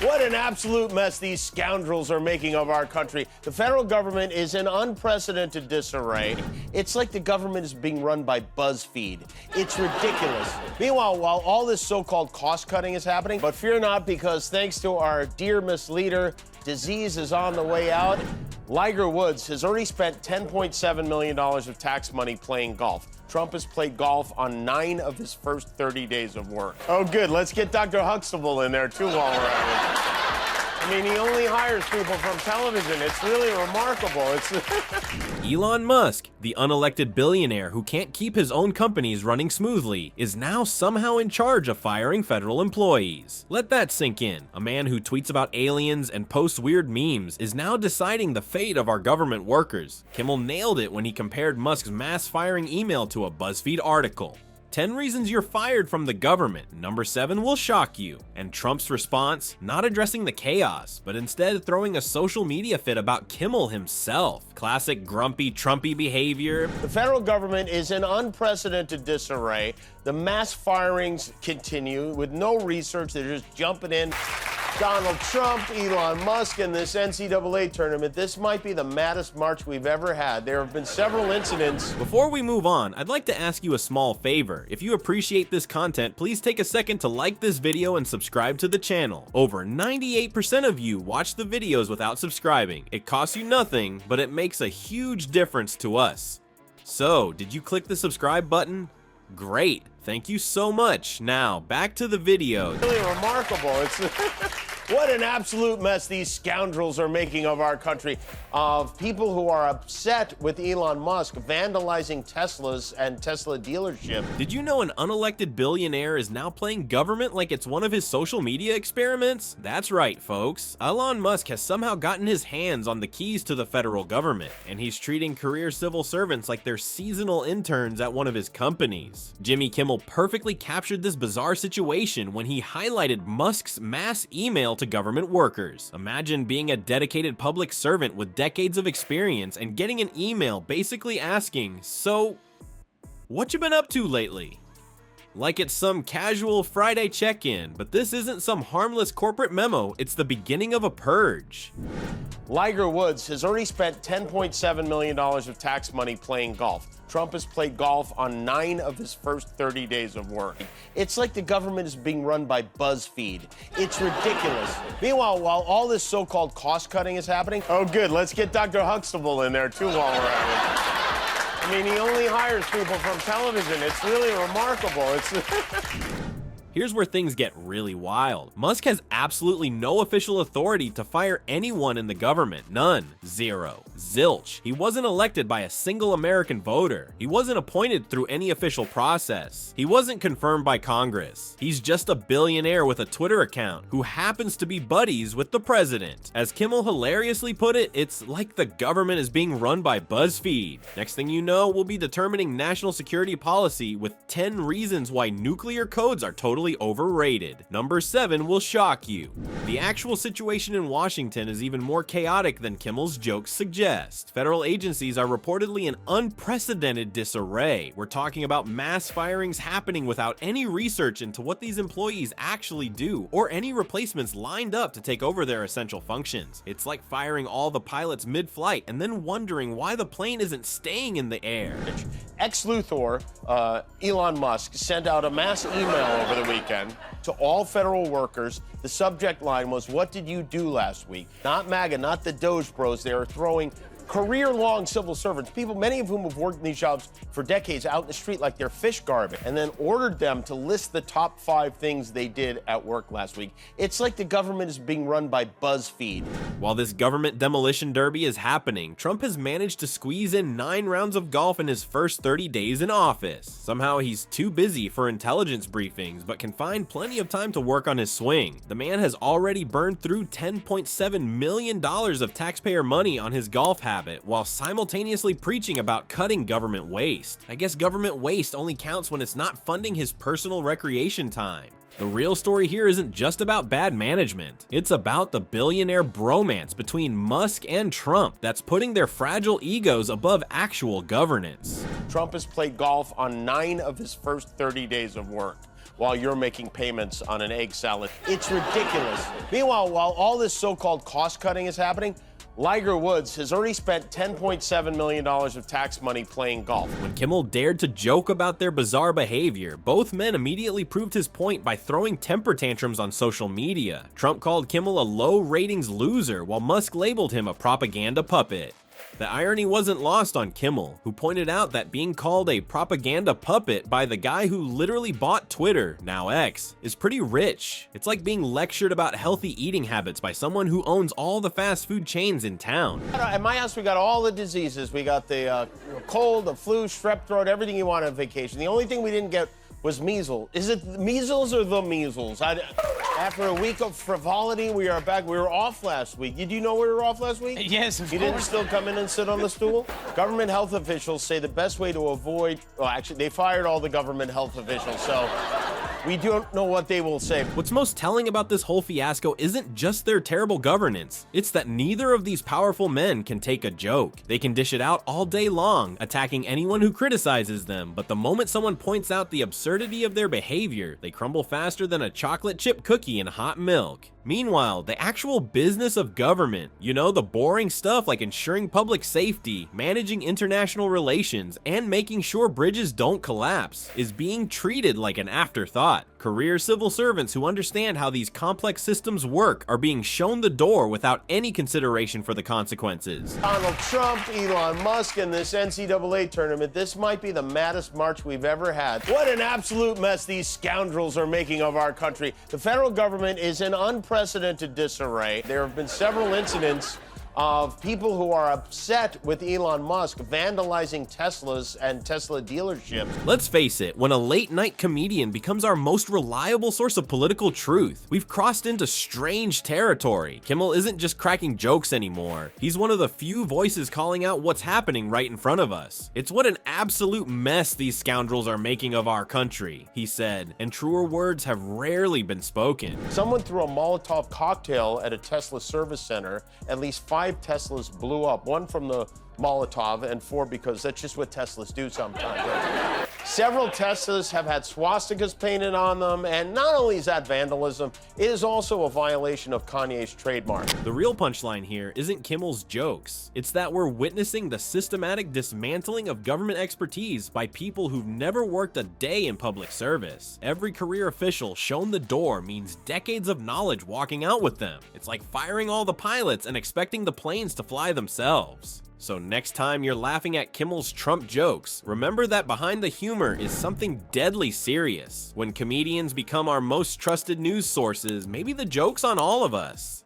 What an absolute mess these scoundrels are making of our country. The federal government is in unprecedented disarray. It's like the government is being run by BuzzFeed. It's ridiculous. Meanwhile, while all this so-called cost-cutting is happening, but fear not, because thanks to our dear Miss Leader, disease is on the way out. Liger Woods has already spent $10.7 million of tax money playing golf. Trump has played golf on 9 of his first 30 days of work. Oh, good. Let's get Dr. Huxtable in there, too, while we're at it. I mean, he only hires people from television. It's really remarkable. Elon Musk, the unelected billionaire who can't keep his own companies running smoothly, is now somehow in charge of firing federal employees. Let that sink in. A man who tweets about aliens and posts weird memes is now deciding the fate of our government workers. Kimmel nailed it when he compared Musk's mass firing email to a BuzzFeed article. 10 reasons you're fired from the government. Number 7 will shock you. And Trump's response, not addressing the chaos, but instead throwing a social media fit about Kimmel himself. Classic grumpy Trumpy behavior. The federal government is in unprecedented disarray. The mass firings continue with no research. They're just jumping in. Donald Trump, Elon Musk, and this NCAA tournament. This might be the maddest March we've ever had. There have been several incidents. Before we move on, I'd like to ask you a small favor. If you appreciate this content, please take a second to like this video and subscribe to the channel. Over 98% of you watch the videos without subscribing. It costs you nothing, but it makes a huge difference to us. So, did you click the subscribe button? Great. Thank you so much. Now, back to the video. Really remarkable. What an absolute mess these scoundrels are making of our country. Of people who are upset with Elon Musk vandalizing Teslas and Tesla dealership. Did you know an unelected billionaire is now playing government like it's one of his social media experiments? That's right, folks. Elon Musk has somehow gotten his hands on the keys to the federal government, and he's treating career civil servants like they're seasonal interns at one of his companies. Jimmy Kimmel perfectly captured this bizarre situation when he highlighted Musk's mass email to government workers. Imagine being a dedicated public servant with decades of experience and getting an email basically asking, "So, what you been up to lately?" Like it's some casual Friday check-in, but this isn't some harmless corporate memo, it's the beginning of a purge. Liger Woods has already spent $10.7 million of tax money playing golf. Trump has played golf on 9 of his first 30 days of work. It's like the government is being run by BuzzFeed. It's ridiculous. Meanwhile, while all this so-called cost-cutting is happening, oh good, let's get Dr. Huxtable in there too while we're at it. I mean, he only hires people from television. It's really remarkable. Here's where things get really wild. Musk has absolutely no official authority to fire anyone in the government. None. Zero. Zilch. He wasn't elected by a single American voter. He wasn't appointed through any official process. He wasn't confirmed by Congress. He's just a billionaire with a Twitter account who happens to be buddies with the president. As Kimmel hilariously put it, it's like the government is being run by BuzzFeed. Next thing you know, we'll be determining national security policy with 10 reasons why nuclear codes are totally overrated. Number 7 will shock you. The actual situation in Washington is even more chaotic than Kimmel's jokes suggest. Federal agencies are reportedly in unprecedented disarray. We're talking about mass firings happening without any research into what these employees actually do, or any replacements lined up to take over their essential functions. It's like firing all the pilots mid-flight and then wondering why the plane isn't staying in the air. Ex-Luthor, Elon Musk, sent out a mass email over the weekend to all federal workers. The subject line was, "What did you do last week?" Not MAGA, not the Doge Bros. They are throwing career-long civil servants, people, many of whom have worked in these jobs for decades, out in the street like they're fish garbage, and then ordered them to list the top 5 things they did at work last week. It's like the government is being run by BuzzFeed. While this government demolition derby is happening, Trump has managed to squeeze in 9 rounds of golf in his first 30 days in office. Somehow he's too busy for intelligence briefings, but can find plenty of time to work on his swing. The man has already burned through $10.7 million of taxpayer money on his golf habit, while simultaneously preaching about cutting government waste. I guess government waste only counts when it's not funding his personal recreation time. The real story here isn't just about bad management. It's about the billionaire bromance between Musk and Trump that's putting their fragile egos above actual governance. Trump has played golf on 9 of his first 30 days of work. while you're making payments on an egg salad. It's ridiculous. Meanwhile, while all this so-called cost cutting is happening, Liger Woods has already spent $10.7 million of tax money playing golf. When Kimmel dared to joke about their bizarre behavior, both men immediately proved his point by throwing temper tantrums on social media. Trump called Kimmel a low ratings loser, while Musk labeled him a propaganda puppet. The irony wasn't lost on Kimmel, who pointed out that being called a propaganda puppet by the guy who literally bought Twitter, now X, is pretty rich. It's like being lectured about healthy eating habits by someone who owns all the fast food chains in town. At my house, we got all the diseases. We got the cold, the flu, strep throat, everything you want on vacation. The only thing we didn't get was measles. Is it measles or the measles? After a week of frivolity, we are back. We were off last week. Did you know we were off last week? Yes, of You course. didn't still come in and sit on the stool? Government health officials say the best way to avoid, well, actually, they fired all the government health officials, so we don't know what they will say. What's most telling about this whole fiasco isn't just their terrible governance, it's that neither of these powerful men can take a joke. They can dish it out all day long, attacking anyone who criticizes them, but the moment someone points out the absurdity of their behavior, they crumble faster than a chocolate chip cookie in hot milk. Meanwhile, the actual business of government, you know, the boring stuff like ensuring public safety, managing international relations, and making sure bridges don't collapse, is being treated like an afterthought. Career civil servants who understand how these complex systems work are being shown the door without any consideration for the consequences. Donald Trump, Elon Musk, and this NCAA tournament, this might be the maddest march we've ever had. What an absolute mess these scoundrels are making of our country. The federal government is in unprecedented disarray. There have been several incidents of people who are upset with Elon Musk vandalizing Teslas and Tesla dealerships. Let's face it, when a late-night comedian becomes our most reliable source of political truth, we've crossed into strange territory. Kimmel isn't just cracking jokes anymore. He's one of the few voices calling out what's happening right in front of us. It's what an absolute mess these scoundrels are making of our country, he said, and truer words have rarely been spoken. Someone threw a Molotov cocktail at a Tesla service center. At least 5 Teslas blew up, 1 from the Molotov and 4 because that's just what Teslas do sometimes. Several Teslas have had swastikas painted on them, and not only is that vandalism, it is also a violation of Kanye's trademark. The real punchline here isn't Kimmel's jokes. It's that we're witnessing the systematic dismantling of government expertise by people who've never worked a day in public service. Every career official shown the door means decades of knowledge walking out with them. It's like firing all the pilots and expecting the planes to fly themselves. So next time you're laughing at Kimmel's Trump jokes, remember that behind the humor is something deadly serious. When comedians become our most trusted news sources, maybe the joke's on all of us.